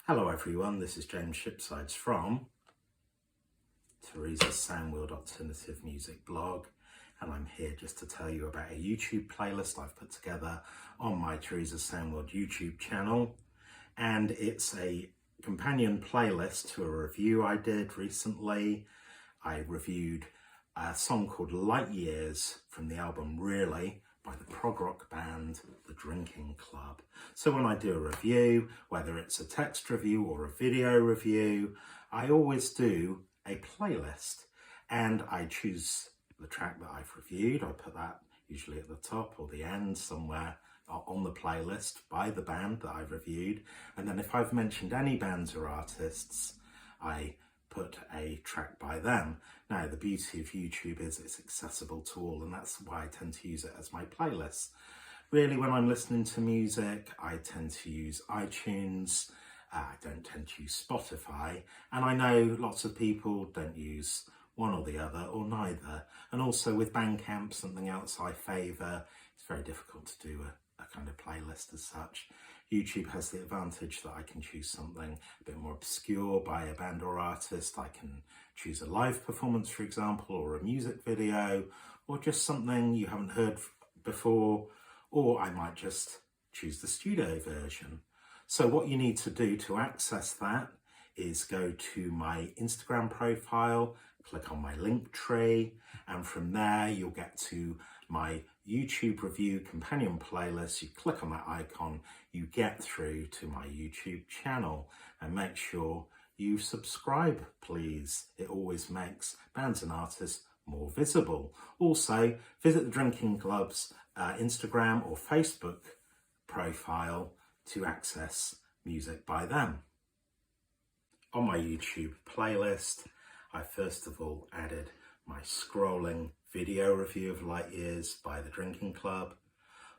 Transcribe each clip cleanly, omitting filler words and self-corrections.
Hello everyone, this is James Shipsides from Teresa's Soundworld Alternative Music blog, and I'm here just to tell you about a YouTube playlist I've put together on my Teresa's Soundworld YouTube channel, and it's a companion playlist to a review I did recently. I reviewed a song called Light Years from the album Really by the prog rock band The Drinking Club. So when I do a review, whether it's a text review or a video review, I always do a playlist, and I choose the track that I've reviewed. I put that usually at the top or the end somewhere on the playlist by the band that I've reviewed, and then if I've mentioned any bands or artists, I put a track by them. Now, the beauty of YouTube is it's accessible to all, and that's why I tend to use it as my playlist. Really, when I'm listening to music, I tend to use iTunes. I don't tend to use Spotify, and I know lots of people don't use one or the other or neither. And also with Bandcamp, something else I favour, it's very difficult to do a kind of playlist as such. YouTube has the advantage that I can choose something a bit more obscure by a band or artist. I can choose a live performance, for example, or a music video, or just something you haven't heard before, or I might just choose the studio version. So what you need to do to access that is go to my Instagram profile, click on my link tree, and from there you'll get to my YouTube review companion playlist. You click on that icon, you get through to my YouTube channel, and make sure you subscribe, please. It always makes bands and artists more visible. Also, visit the Drinking Club's Instagram or Facebook profile to access music by them. On my YouTube playlist, I first of all added my scrolling video review of Light Years by The Drinking Club,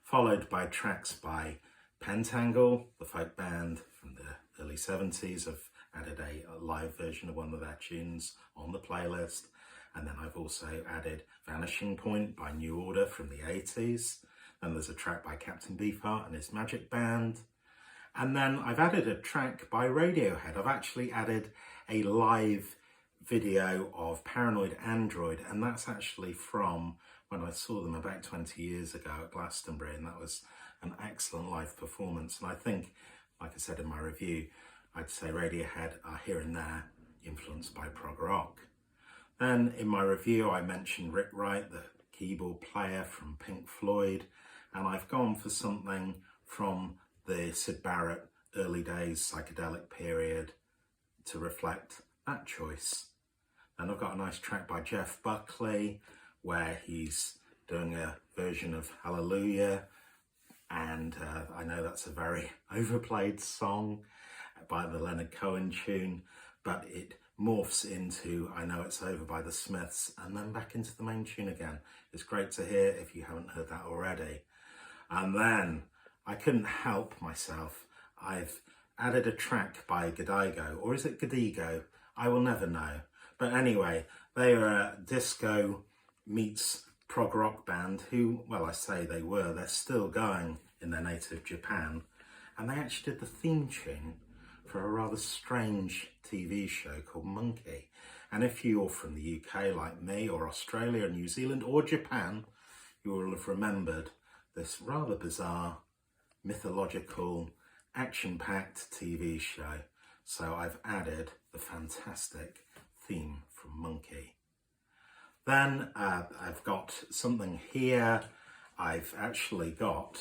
followed by tracks by Pentangle, the folk band from the early 70s. I've added a live version of one of their tunes on the playlist, and then I've also added Vanishing Point by New Order from the 80s. Then there's a track by Captain Beefheart and his Magic Band. And then I've added a track by Radiohead. I've actually added a live video of Paranoid Android, and that's actually from when I saw them about 20 years ago at Glastonbury, and that was an excellent live performance. And I think, like I said in my review, I'd say Radiohead are here and there influenced by prog rock. Then in my review I mentioned Rick Wright, the keyboard player from Pink Floyd, and I've gone for something from the Syd Barrett early days psychedelic period to reflect that choice. And I've got a nice track by Jeff Buckley where he's doing a version of Hallelujah, and I know that's a very overplayed song by the Leonard Cohen tune, but it morphs into I Know It's Over by the Smiths, and then back into the main tune again. It's great to hear if you haven't heard that already. And then I couldn't help myself. I've added a track by Godigo, or is it Godigo? I will never know. But anyway, they are a disco meets prog rock band who, well, I say they're still going in their native Japan. And they actually did the theme tune for a rather strange TV show called Monkey. And if you're from the UK like me, or Australia, New Zealand, or Japan, you will have remembered this rather bizarre, mythological, action-packed TV show. So I've added the fantastic theme from Monkey. Then I've got something here. I've actually got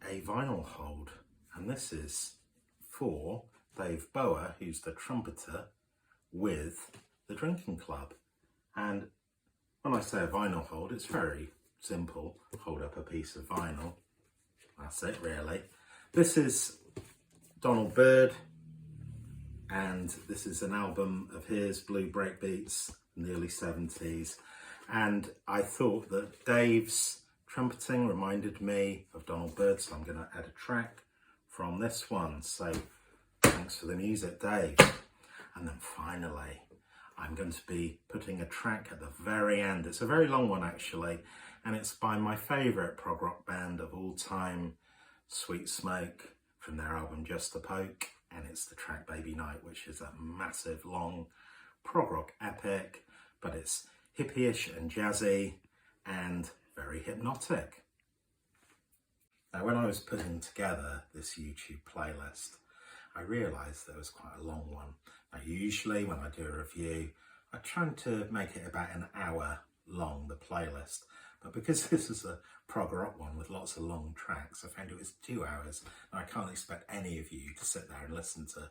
a vinyl hold, and this is for Dave Bower, who's the trumpeter with the Drinking Club. And when I say a vinyl hold, it's very simple. Hold up a piece of vinyl. That's it, really. This is Donald Byrd, and this is an album of his, Blue Breakbeats, in the early 70s. And I thought that Dave's trumpeting reminded me of Donald Byrd, so I'm going to add a track from this one. So thanks for the music, Dave. And then finally, I I'm going to be putting a track at the very end. It's a very long one actually, and it's by my favourite prog rock band of all time, Sweet Smoke, from their album Just a Poke, and it's the track Baby Night, which is a massive long prog rock epic, but it's hippie-ish and jazzy and very hypnotic. Now, when I was putting together this YouTube playlist, I realised that it was quite a long one. Now, usually when I do a review, I try to make it about an hour long, the playlist. But because this is a prog rock one with lots of long tracks, I found it was 2 hours. And I can't expect any of you to sit there and listen to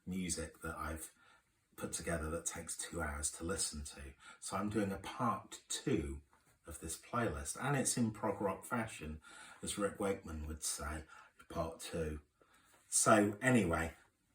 music that I've put together that takes 2 hours to listen to. So I'm doing a part 2 of this playlist, and it's in prog rock fashion, as Rick Wakeman would say, part 2. So anyway,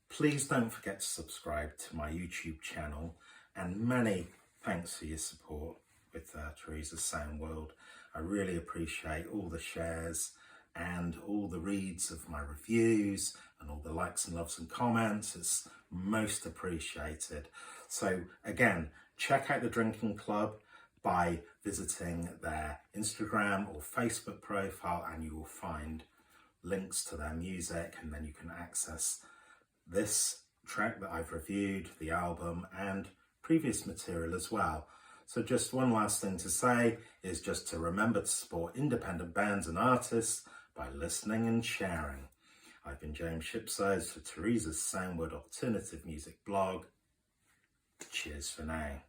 please don't forget to subscribe to my YouTube channel, and many thanks for your support with Teresa's Sound World. I really appreciate all the shares and all the reads of my reviews and all the likes and loves and comments. It's most appreciated. So again, check out the Drinking Club by visiting their Instagram or Facebook profile, and you will find links to their music, and then you can access this track that I've reviewed, the album, and previous material as well. So just one last thing to say is just to remember to support independent bands and artists by listening and sharing. I've been James Shipsides for Teresa's Sound World Alternative Music blog. Cheers for now.